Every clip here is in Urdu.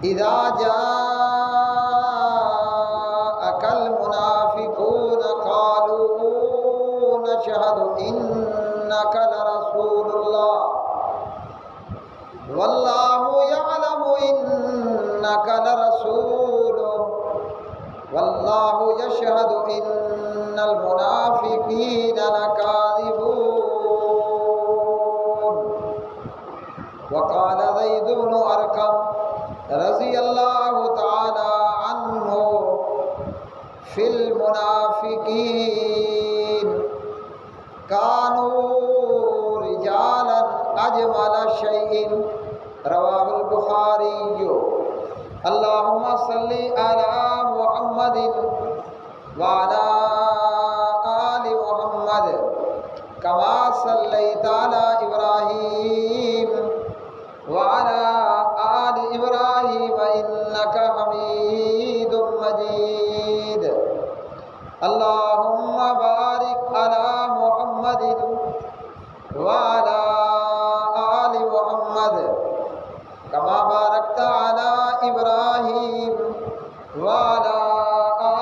اذا جاءك المنافقون قالوا نشهد انك لرسول الله والله يعلم انك لرسوله والله يشهد ان المنافقين لكاذبون وقال زید بن ارقم رضی اللہ تعالی عنہ فی المنافقین كانوا رجالا اجمل شيء رواه البخاری اللهم صل على محمد وعلى آل محمد كما صليت على إبراهيم وعلى آل إبراهيم إنك حميد مجيد اللهم بارك على محمد وعلى آل محمد كما باركت على إبراهيم وعلى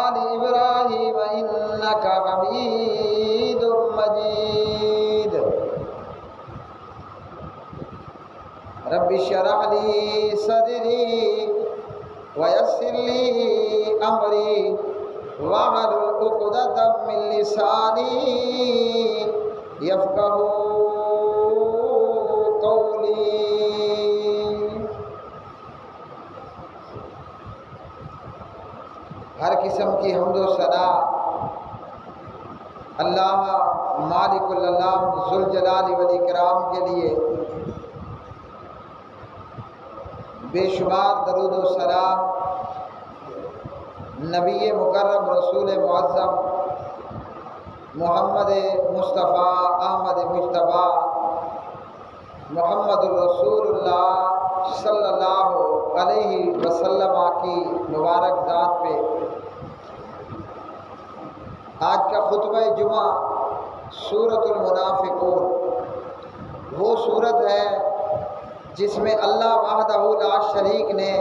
آل إبراهيم إنك حميد مجيد رب اشرح لي صدري ويسر لي أمري واحلل عقدة من لساني يفقهوا قولي ہر قسم کی حمد و ثنا اللہ مالک العالم ذوالجلال والاکرام کے لیے، بے شمار درود و سلام نبی مکرم رسول معظم محمد مصطفیٰ احمد مجتبیٰ محمد الرسول اللہ صلی اللہ علیہ وسلم کی مبارک ذات پہ۔ آج کا خطبہ جمعہ سورۃ المنافقون، وہ سورت ہے جس میں اللہ وحدہ لا شریک نے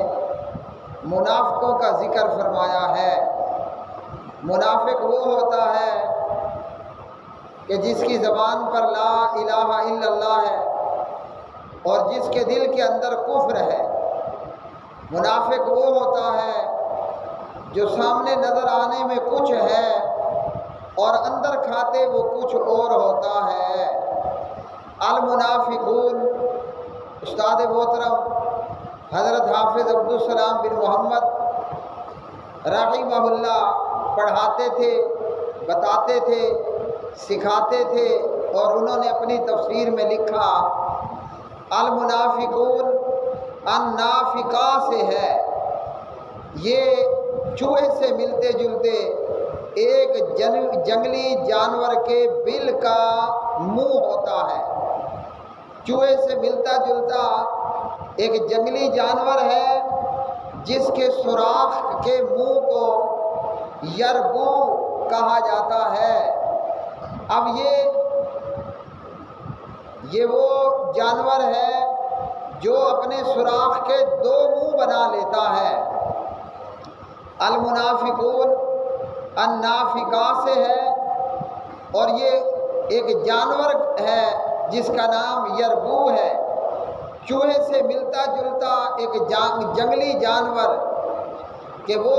منافقوں کا ذکر فرمایا ہے۔ منافق وہ ہوتا ہے کہ جس کی زبان پر لا الہ الا اللہ ہے اور جس کے دل کے اندر کفر ہے۔ منافق وہ ہوتا ہے جو سامنے نظر آنے میں کچھ ہے اور اندر کھاتے وہ کچھ اور ہوتا ہے۔ المنافقون، استاد محترم حضرت حافظ عبدالسلام بن محمد رحمہ اللہ پڑھاتے تھے، بتاتے تھے، سکھاتے تھے، اور انہوں نے اپنی تفسیر میں لکھا المنافقون النافقہ سے ہے، یہ چوہے سے ملتے جلتے ایک جنگلی جانور کے بل کا منہ ہوتا ہے۔ چوہے سے ملتا جلتا ایک جنگلی جانور ہے جس کے سوراخ کے منہ کو یربو کہا جاتا ہے۔ اب یہ وہ جانور ہے جو اپنے سوراخ کے دو منہ بنا لیتا ہے۔ المنافقون النافقہ سے ہے، اور یہ ایک جانور ہے جس کا نام یربو ہے۔ چوہے سے ملتا جلتا ایک جنگلی جانور کہ وہ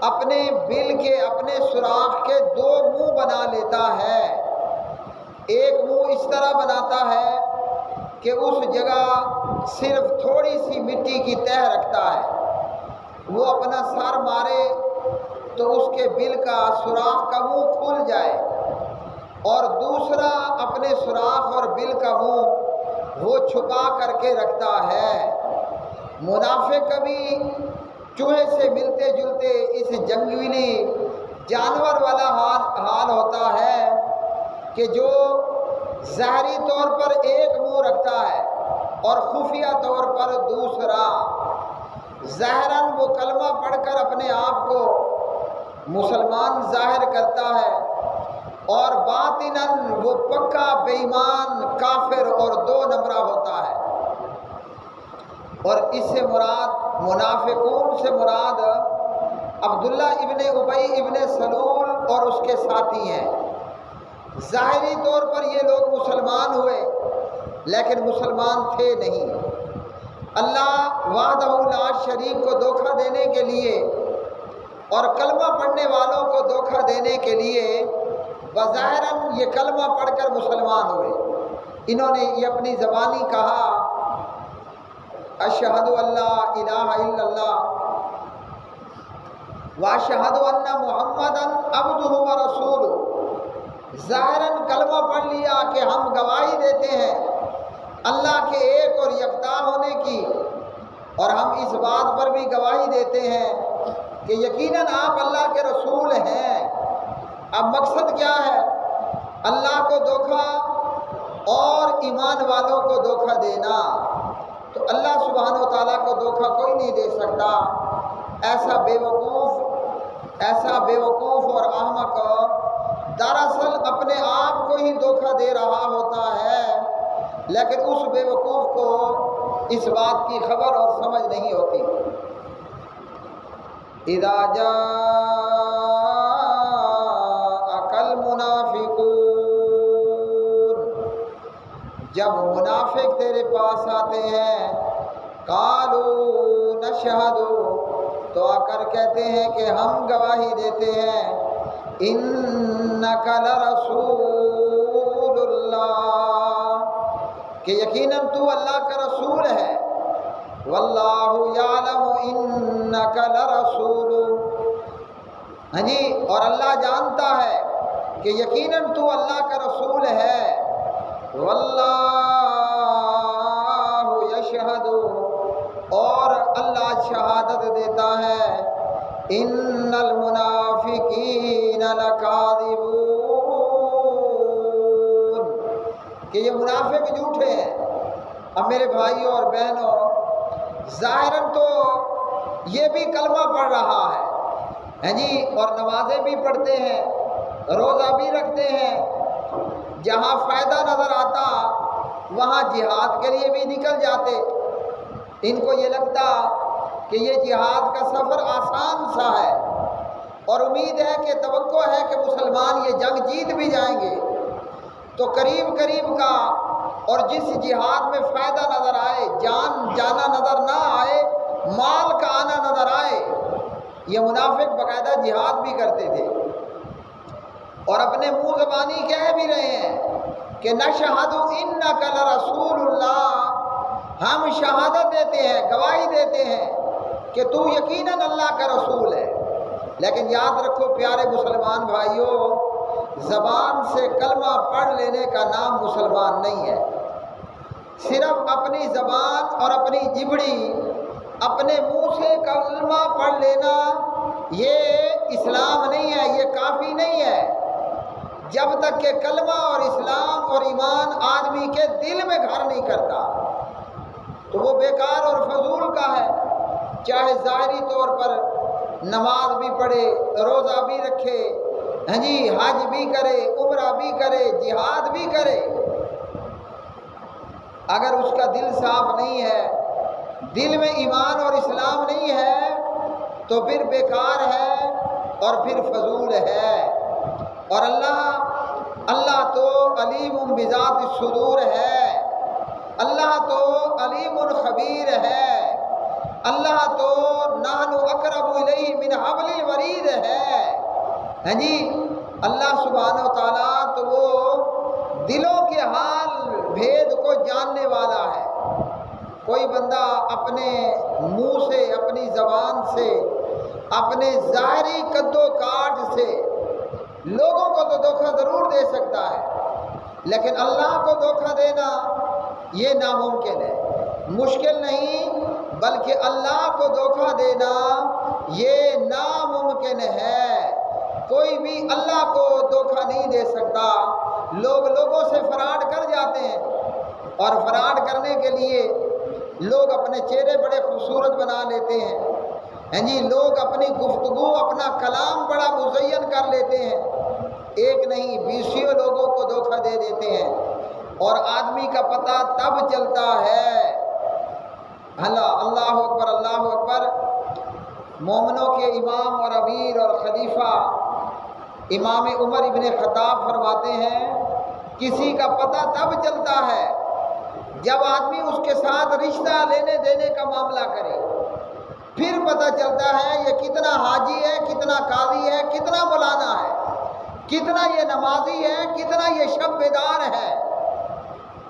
اپنے بل کے، اپنے سوراخ کے دو منہ بنا لیتا ہے۔ ایک منہ اس طرح بناتا ہے کہ اس جگہ صرف تھوڑی سی مٹی کی تہ رکھتا ہے، وہ اپنا سر مارے تو اس کے بل کا سوراخ کا منہ کھل جائے، اور دوسرا اپنے سوراخ اور بل کا منہ وہ چھپا کر کے رکھتا ہے۔ منافق کبھی چوہے سے ملتے جلتے اس جنگلی جانور والا حال ہوتا ہے کہ جو ظاہری طور پر ایک منہ رکھتا ہے اور خفیہ طور پر دوسرا۔ ظاہراً وہ کلمہ پڑھ کر اپنے آپ کو مسلمان ظاہر کرتا ہے، اور باطناً وہ پکا بے ایمان، کافر اور دو نمبرہ ہوتا ہے۔ اور اس سے مراد منافقون سے مراد عبداللہ ابن ابی ابن سلول اور اس کے ساتھی ہیں۔ ظاہری طور پر یہ لوگ مسلمان ہوئے لیکن مسلمان تھے نہیں۔ اللہ وحدہ لا شریک کو دھوکہ دینے کے لیے اور کلمہ پڑھنے والوں کو دھوکہ دینے کے لیے بظاہراً یہ کلمہ پڑھ کر مسلمان ہوئے۔ انہوں نے یہ اپنی زبانی کہا اشہد ان لا الہ الا اللہ واشہد ان محمدًا عبدہ ورسولہ، ظاہراً کلمہ پڑھ لیا کہ ہم گواہی دیتے ہیں اللہ کے ایک اور یکتا ہونے کی، اور ہم اس بات پر بھی گواہی دیتے ہیں کہ یقیناً آپ اللہ کے رسول ہیں۔ اب مقصد کیا ہے؟ اللہ کو دھوکہ اور ایمان والوں کو دھوکہ دینا۔ تو اللہ سبحانہ و تعالیٰ کو دھوکہ کوئی نہیں دے سکتا۔ ایسا بیوقوف اور احمق دراصل اپنے آپ کو ہی دھوکہ دے رہا ہوتا ہے، لیکن اس بیوقوف کو اس بات کی خبر اور سمجھ نہیں ہوتی۔ اذا جاءک المنافقون، جب منافق تیرے پاس آتے ہیں، قالوا نشہد، تو آ کر کہتے ہیں کہ ہم گواہی دیتے ہیں، انک لرسول اللہ، کہ یقیناً تو اللہ کا رسول ہے، واللہ یعلم انک لرسول، ہاں جی، اور اللہ جانتا ہے کہ یقیناً تو اللہ کا رسول ہے، واللہ یشہد، اور اللہ شہادت دیتا ہے، ان المنافقین لکاذبون، کہ یہ منافق جھوٹے ہیں۔ اب میرے بھائیوں اور بہنوں، ظاہراً تو یہ بھی کلمہ پڑھ رہا ہے جی، اور نمازیں بھی پڑھتے ہیں، روزہ بھی رکھتے ہیں، جہاں فائدہ نظر آتا وہاں جہاد کے لیے بھی نکل جاتے۔ ان کو یہ لگتا کہ یہ جہاد کا سفر آسان سا ہے، اور امید ہے کہ توقع ہے کہ مسلمان یہ جنگ جیت بھی جائیں گے، تو قریب قریب کا اور جس جہاد میں فائدہ نظر آئے، جان جانا نظر نہ آئے، مال کا آنا نظر آئے، یہ منافق باقاعدہ جہاد بھی کرتے تھے، اور اپنے منہ زبانی کہہ بھی رہے ہیں کہ نشہد انک لرسول اللہ، ہم شہادت دیتے ہیں، گواہی دیتے ہیں کہ تو یقیناً اللہ کا رسول ہے۔ لیکن یاد رکھو پیارے مسلمان بھائیوں، زبان سے کلمہ پڑھ لینے کا نام مسلمان نہیں ہے۔ صرف اپنی زبان اور اپنی جبڑی، اپنے منہ سے کلمہ پڑھ لینا یہ اسلام نہیں ہے، یہ کافی نہیں ہے۔ جب تک کہ کلمہ اور اسلام اور ایمان آدمی کے دل میں گھر نہیں کرتا تو وہ بیکار اور فضول کا ہے، چاہے ظاہری طور پر نماز بھی پڑھے، روزہ بھی رکھے، ہاں جی، حج بھی کرے، عمرہ بھی کرے، جہاد بھی کرے، اگر اس کا دل صاف نہیں ہے، دل میں ایمان اور اسلام نہیں ہے، تو پھر بیکار ہے اور پھر فضول ہے۔ اور اللہ تو علیم بذات الصدور ہے، اللہ تو علیم خبیر ہے، اللہ تو نحن اقرب الیہ من حبل الورید ہے، ہاں جی، اللہ سبحانہ و تعالیٰ تو وہ دلوں کے حال بھید کو جاننے والا ہے۔ کوئی بندہ اپنے منہ سے، اپنی زبان سے، اپنے ظاہری قد و کاٹ سے لوگوں کو تو دھوکہ ضرور دے سکتا ہے، لیکن اللہ کو دھوکہ دینا یہ ناممکن ہے، مشکل نہیں بلکہ اللہ کو دھوکہ دینا یہ ناممکن ہے۔ کوئی بھی اللہ کو دھوکہ نہیں دے سکتا۔ لوگ لوگوں سے فراڈ کر جاتے ہیں، اور فراڈ کرنے کے لیے لوگ اپنے چہرے بڑے خوبصورت بنا لیتے ہیں، ہاں جی، لوگ اپنی گفتگو، اپنا کلام بڑا مزین کر لیتے ہیں، ایک نہیں بیسیوں لوگوں کو دھوکہ دے دیتے ہیں، اور آدمی کا پتہ تب چلتا ہے اللہ اکبر اللہ اکبر۔ مومنوں کے امام اور امیر اور خلیفہ امام عمر ابن خطاب فرماتے ہیں کسی کا پتہ تب چلتا ہے جب آدمی اس کے ساتھ رشتہ لینے دینے کا معاملہ کرے، پھر پتہ چلتا ہے یہ کتنا حاجی ہے، کتنا قاضی ہے، کتنا مولانا ہے، کتنا یہ نمازی ہے، کتنا یہ شب بیدار ہے۔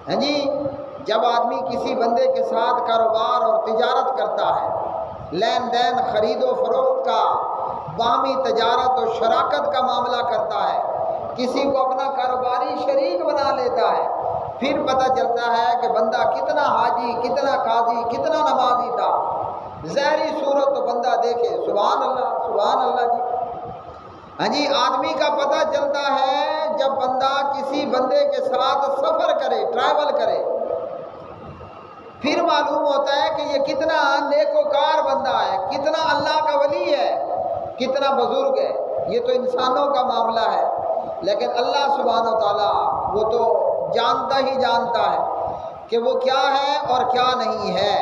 ہاں جی، جب آدمی کسی بندے کے ساتھ کاروبار اور تجارت کرتا ہے، لین دین خرید و فروخت کا، باہمی تجارت و شراکت کا معاملہ کرتا ہے، کسی کو اپنا کاروباری شریک بنا لیتا ہے، پھر پتہ چلتا ہے کہ بندہ کتنا حاجی، کتنا قاضی، کتنا نمازی تھا۔ ظاہری صورت تو بندہ دیکھے، سبحان اللہ سبحان اللہ جی۔ ہاں جی، آدمی کا پتہ چلتا ہے جب بندہ کسی بندے کے ساتھ سفر کرے، ٹریول کرے، پھر معلوم ہوتا ہے کہ یہ کتنا نیکوکار بندہ ہے، کتنا اللہ کا ولی ہے، کتنا بزرگ ہے۔ یہ تو انسانوں کا معاملہ ہے، لیکن اللہ سبحانہ و تعالیٰ وہ تو جانتا ہی جانتا ہے کہ وہ کیا ہے اور کیا نہیں ہے۔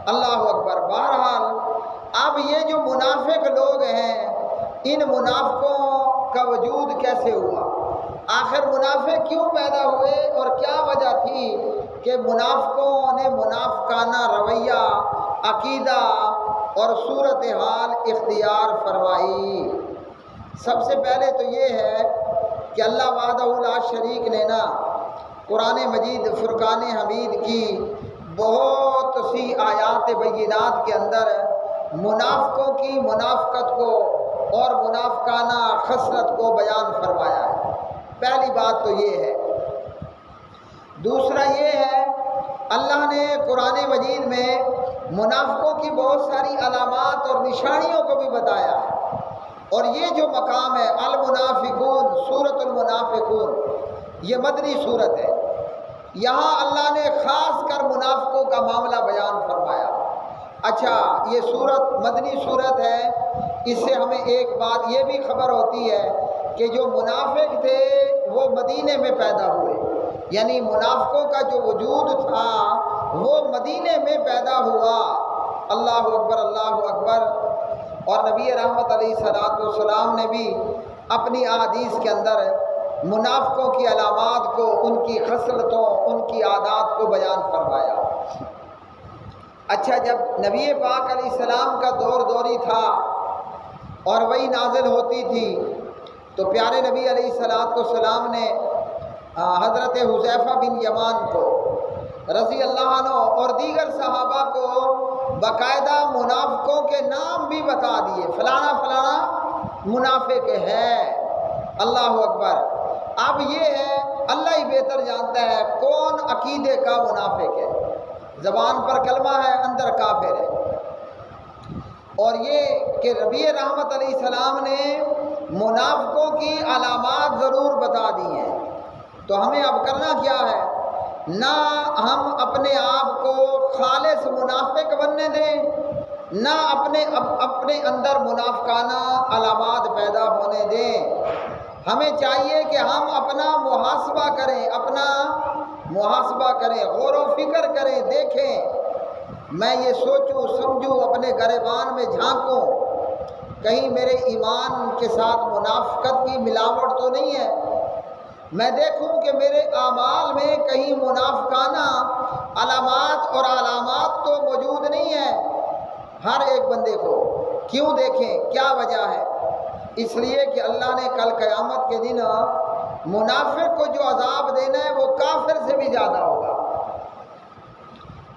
اللہ اکبر۔ بہرحال اب یہ جو منافق لوگ ہیں، ان منافقوں کا وجود کیسے ہوا؟ آخر منافق کیوں پیدا ہوئے اور کیا وجہ تھی کہ منافقوں نے منافقانہ رویہ، عقیدہ اور صورتحال اختیار فرمائی؟ سب سے پہلے تو یہ ہے کہ اللہ وحدہ لا شریک نے نا قرآن مجید فرقان حمید کی بہت سی آیات بینات کے اندر منافقوں کی منافقت کو اور منافقانہ خصلت کو بیان فرمایا ہے۔ پہلی بات تو یہ ہے۔ دوسرا یہ ہے، اللہ نے قرآن مجید میں منافقوں کی بہت ساری علامات اور نشانیوں کو بھی بتایا ہے، اور یہ جو مقام ہے المنافقون، سورۃ المنافقون، یہ مدنی سورت ہے۔ یہاں اللہ نے خاص کر منافقوں کا معاملہ بیان فرمایا۔ اچھا، یہ سورت مدنی سورت ہے، اس سے ہمیں ایک بات یہ بھی خبر ہوتی ہے کہ جو منافق تھے وہ مدینے میں پیدا ہوئے، یعنی منافقوں کا جو وجود تھا وہ مدینے میں پیدا ہوا۔ اللہ اکبر اللہ اکبر۔ اور نبی رحمت علیہ الصلوۃ والسلام نے بھی اپنی احادیث کے اندر منافقوں کی علامات کو، ان کی خصلتوں، ان کی عادات کو بیان فرمایا۔ اچھا، جب نبی پاک علیہ السلام کا دور دوری تھا اور وہی نازل ہوتی تھی تو پیارے نبی علیہ الصلوۃ والسلام نے حضرت حذیفہ بن یمان کو رضی اللہ عنہ اور دیگر صحابہ کو باقاعدہ منافقوں کے نام بھی بتا دیے، فلانا فلانا منافق ہے۔ اللہ اکبر۔ اب یہ ہے، اللہ ہی بہتر جانتا ہے کون عقیدے کا منافق ہے، زبان پر کلمہ ہے اندر کافر ہے۔ اور یہ کہ نبی رحمت علیہ السلام نے منافقوں کی علامات ضرور بتا دی ہیں، تو ہمیں اب کرنا کیا ہے؟ نہ ہم اپنے آپ کو خالص منافق بننے دیں، نہ اپنے اندر منافقانہ علامات پیدا ہونے دیں۔ ہمیں چاہیے کہ ہم اپنا محاسبہ کریں، غور و فکر کریں، دیکھیں، میں یہ سوچوں سمجھوں، اپنے گریبان میں جھانکوں، کہیں میرے ایمان کے ساتھ منافقت کی ملاوٹ تو نہیں ہے، میں دیکھوں کہ میرے اعمال میں کہیں منافقانہ علامات اور علامات تو موجود نہیں ہے۔ ہر ایک بندے کو کیوں دیکھیں؟ کیا وجہ ہے؟ اس لیے کہ اللہ نے کل قیامت کے دن منافق کو جو عذاب دینا ہے وہ کافر سے بھی زیادہ ہوگا۔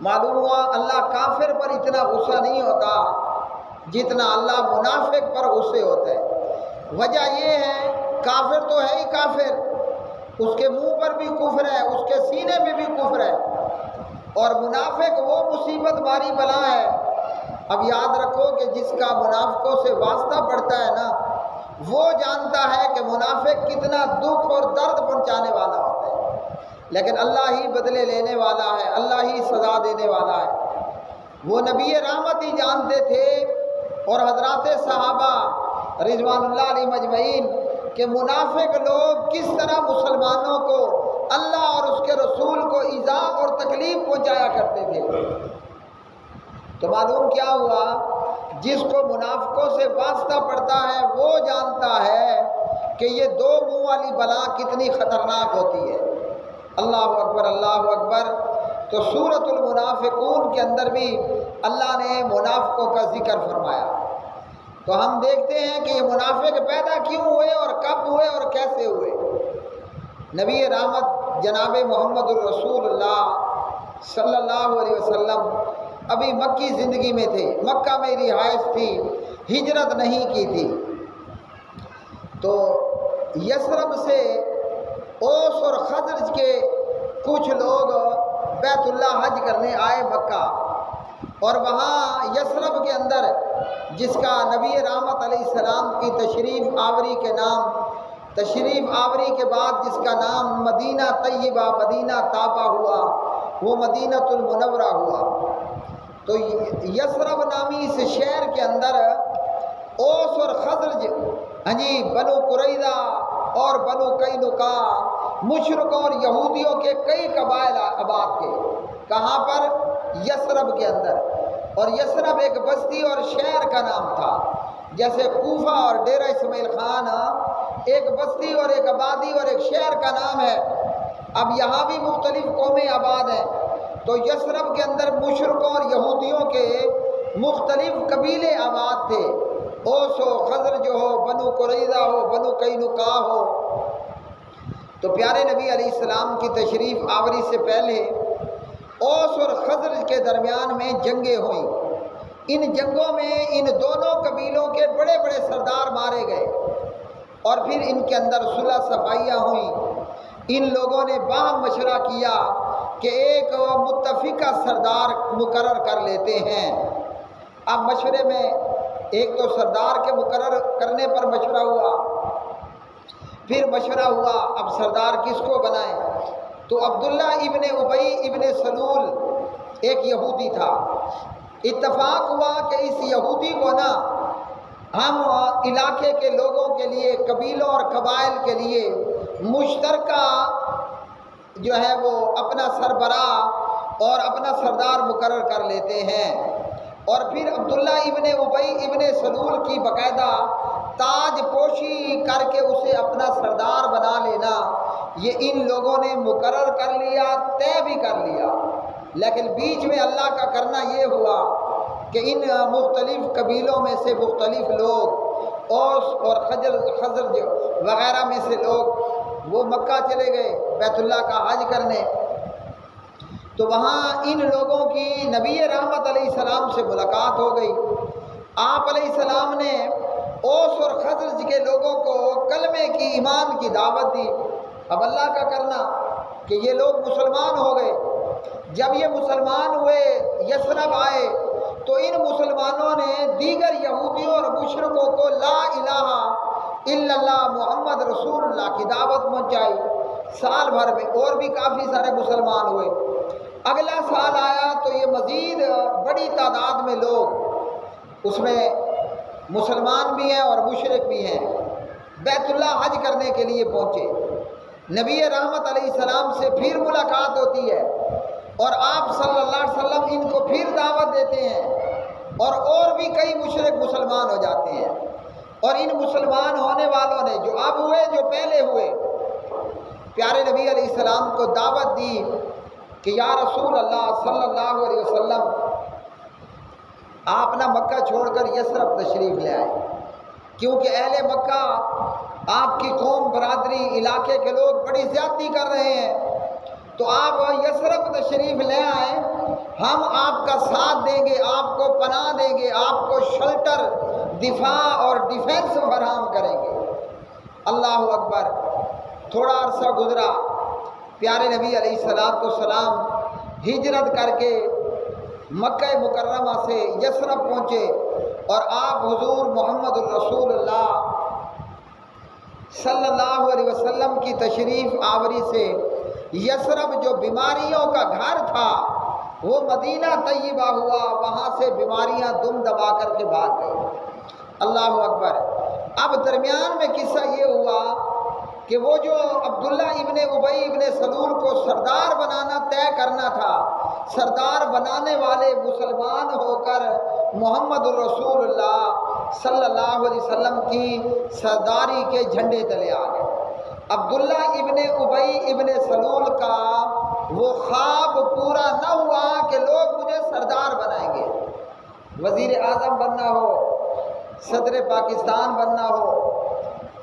معلوم ہوا اللہ کافر پر اتنا غصہ نہیں ہوتا جتنا اللہ منافق پر غصے ہوتا ہے۔ وجہ یہ ہے، کافر تو ہے ہی کافر، اس کے منہ پر بھی کفر ہے، اس کے سینے میں بھی کفر ہے، اور منافق وہ مصیبت باری بلا ہے۔ اب یاد رکھو کہ جس کا منافقوں سے واسطہ پڑتا ہے نا، وہ جانتا ہے کہ منافق کتنا دکھ اور درد پہنچانے والا ہوتا ہے، لیکن اللہ ہی بدلے لینے والا ہے، اللہ ہی سزا دینے والا ہے۔ وہ نبی رحمت ہی جانتے تھے اور حضرات صحابہ رضوان اللہ علیہ مجمعین کہ منافق لوگ کس طرح مسلمانوں کو، اللہ اور اس کے رسول کو ایذا اور تکلیف پہنچایا کرتے تھے۔ تو معلوم کیا ہوا، جس کو منافقوں سے واسطہ پڑتا ہے وہ جانتا ہے کہ یہ دو منہ والی بلا کتنی خطرناک ہوتی ہے۔ اللہ اکبر، اللہ اکبر۔ تو سورۃ المنافقون کے اندر بھی اللہ نے منافقوں کا ذکر فرمایا۔ تو ہم دیکھتے ہیں کہ یہ منافق پیدا کیوں ہوئے اور کب ہوئے اور کیسے ہوئے۔ نبی رحمت جناب محمد الرسول اللہ صلی اللہ علیہ وسلم ابھی مکی زندگی میں تھے، مکہ میں رہائش تھی، ہجرت نہیں کی تھی۔ تو یثرب سے اوس اور خزرج کے کچھ لوگ بیت اللہ حج کرنے آئے مکہ، اور وہاں یثرب کے اندر جس کا نبی رحمت علیہ السلام کی تشریف آوری کے نام، تشریف آوری کے بعد جس کا نام مدینہ طیبہ، مدینہ طابہ ہوا، وہ مدینہ المنورہ ہوا۔ تو یثرب نامی اس شہر کے اندر اوس اور خزرج، بنو قریظہ اور بنو قینقاع، مشرکوں اور یہودیوں کے کئی قبائل آباد تھے۔ کہاں پر؟ یثرب کے اندر۔ اور یثرب ایک بستی اور شہر کا نام تھا، جیسے کوفہ اور ڈیرہ اسماعیل خان ایک بستی اور ایک آبادی اور ایک شہر کا نام ہے۔ اب یہاں بھی مختلف قومیں آباد ہیں، تو یثرب کے اندر مشرکوں اور یہودیوں کے مختلف قبیلے آباد تھے، اوس ہو، خزرج ہو، بنو قریظہ ہو، بنو قینقاع ہو۔ تو پیارے نبی علیہ السلام کی تشریف آوری سے پہلے اوس اور خزرج کے درمیان میں جنگیں ہوئیں۔ ان جنگوں میں ان دونوں قبیلوں کے بڑے بڑے سردار مارے گئے، اور پھر ان کے اندر صلح صفائیاں ہوئیں۔ ان لوگوں نے باہم مشورہ کیا کہ ایک متفقہ سردار مقرر کر لیتے ہیں۔ اب مشورے میں ایک تو سردار کے مقرر کرنے پر مشورہ ہوا، پھر مشورہ ہوا اب سردار کس کو بنائیں۔ تو عبداللہ ابن ابی ابن سلول ایک یہودی تھا۔ اتفاق ہوا کہ اس یہودی کو ہم علاقے کے لوگوں کے لیے، قبیلوں اور قبائل کے لیے مشترکہ جو ہے وہ اپنا سربراہ اور اپنا سردار مقرر کر لیتے ہیں۔ اور پھر عبداللہ ابن ابی ابن سلول کی باقاعدہ تاج پوشی کر کے اسے اپنا سردار بنا لینا، یہ ان لوگوں نے مقرر کر لیا، طے بھی کر لیا۔ لیکن بیچ میں اللہ کا کرنا یہ ہوا کہ ان مختلف قبیلوں میں سے مختلف لوگ، اوس اور خزرج وغیرہ میں سے لوگ وہ مکہ چلے گئے بیت اللہ کا حج کرنے۔ تو وہاں ان لوگوں کی نبی رحمت علیہ السلام سے ملاقات ہو گئی۔ آپ علیہ السلام نے اوس اور خزرج کے لوگوں کو کلمے کی، ایمان کی دعوت دی۔ اب اللہ کا کرنا کہ یہ لوگ مسلمان ہو گئے۔ جب یہ مسلمان ہوئے، یثرب آئے، تو ان مسلمانوں نے دیگر یہودیوں اور مشرکوں کو لا الہ الا اللہ محمد رسول اللہ کی دعوت پہنچائی۔ سال بھر میں اور بھی کافی سارے مسلمان ہوئے۔ اگلا سال آیا تو یہ مزید بڑی تعداد میں لوگ اس میں مسلمان بھی ہیں اور مشرک بھی ہیں، بیت اللہ حج کرنے کے لیے پہنچے۔ نبی رحمت علیہ السلام سے پھر ملاقات ہوتی ہے، اور آپ صلی اللہ علیہ وسلم ان کو پھر دعوت دیتے ہیں، اور بھی کئی مشرک مسلمان ہو جاتے ہیں۔ اور ان مسلمان ہونے والوں نے جو اب ہوئے، جو پہلے ہوئے، پیارے نبی علیہ السلام کو دعوت دی کہ یا رسول اللہ صلی اللہ علیہ وسلم، آپ نہ مکہ چھوڑ کر یثرب تشریف لے آئے، کیونکہ اہل مکہ، آپ کی قوم، برادری، علاقے کے لوگ بڑی زیادتی کر رہے ہیں، تو آپ یثرب تشریف لے آئیں، ہم آپ کا ساتھ دیں گے، آپ کو پناہ دیں گے، آپ کو شلٹر، دفاع اور ڈیفنس فراہم کریں گے۔ اللہ اکبر۔ تھوڑا عرصہ گزرا، پیارے نبی علیہ السلام ہجرت کر کے مکہ مکرمہ سے یثرب پہنچے، اور آپ حضور محمد الرسول اللہ صلی اللہ علیہ وسلم کی تشریف آوری سے یثرب جو بیماریوں کا گھر تھا وہ مدینہ طیبہ ہوا، وہاں سے بیماریاں دم دبا کر کے بھاگ گئی۔ اللہ اکبر۔ اب درمیان میں قصہ یہ ہوا کہ وہ جو عبداللہ ابن ابی ابن سلول کو سردار بنانا طے کرنا تھا، سردار بنانے والے مسلمان ہو کر محمد الرسول اللہ صلی اللہ علیہ وسلم کی سرداری کے جھنڈے تلے آ گئے۔ عبداللہ ابن ابی ابن سلول کا وہ خواب پورا نہ ہوا کہ لوگ مجھے سردار بنائیں گے، وزیر اعظم بننا ہو، صدر پاکستان بننا ہو،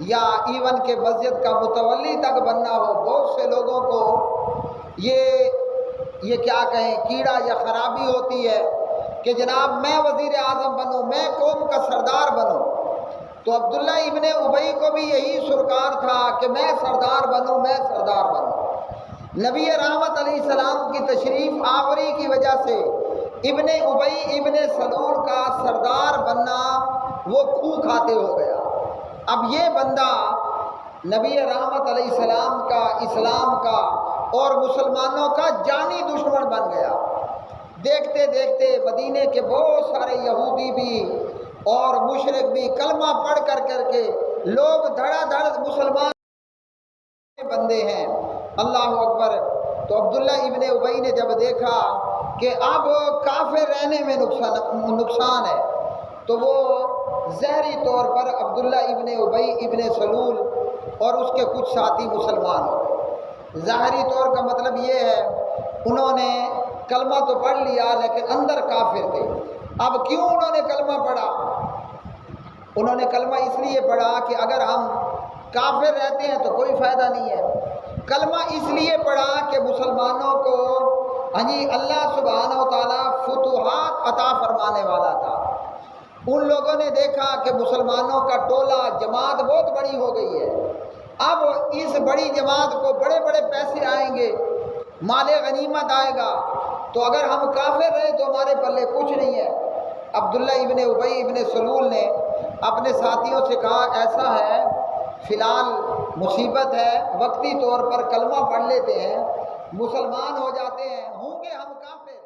یا ایون کہ مسجد کا متولی تک بننا ہو۔ بہت سے لوگوں کو یہ کیا کہیں کیڑا یا خرابی ہوتی ہے کہ جناب میں وزیر اعظم بنوں، میں قوم کا سردار بنوں۔ تو عبداللہ ابن ابی کو بھی یہی سرکار تھا کہ میں سردار بنوں، میں سردار بنوں۔ نبی رحمت علیہ السلام کی تشریف آوری کی وجہ سے ابن ابی ابن سلول کا سردار بننا وہ خو کھاتے ہو گیا۔ اب یہ بندہ نبی رحمت علیہ السلام کا، اسلام کا اور مسلمانوں کا جانی دشمن بن گیا۔ دیکھتے دیکھتے مدینے کے بہت سارے یہودی بھی اور مشرک بھی کلمہ پڑھ کر کے لوگ دھڑا دھڑ مسلمان بندے ہیں، اللہ اکبر۔ تو عبداللہ ابن ابی نے جب دیکھا کہ اب کافر رہنے میں نقصان ہے، تو وہ ظاہری طور پر عبداللہ ابن ابی ابن سلول اور اس کے کچھ ساتھی مسلمان ہو گئے۔ ظاہری طور کا مطلب یہ ہے انہوں نے کلمہ تو پڑھ لیا لیکن اندر کافر تھے۔ اب کیوں انہوں نے کلمہ پڑھا؟ انہوں نے کلمہ اس لیے پڑھا کہ اگر ہم کافر رہتے ہیں تو کوئی فائدہ نہیں ہے۔ کلمہ اس لیے پڑھا کہ مسلمانوں کو اللہ سبحانہ و تعالیٰ فتوحات عطا فرمانے والا تھا۔ ان لوگوں نے دیکھا کہ مسلمانوں کا ٹولہ جماعت بہت بڑی ہو گئی ہے، اب اس بڑی جماعت کو بڑے بڑے پیسے آئیں گے، مال غنیمت آئے گا، تو اگر ہم کافر رہے تو ہمارے پلے کچھ نہیں ہے۔ عبداللہ ابن ابی ابن سلول نے اپنے ساتھیوں سے کہا ایسا ہے، فی الحال مصیبت ہے، وقتی طور پر کلمہ پڑھ لیتے ہیں، مسلمان ہو جاتے ہیں، ہوں گے ہم کافر۔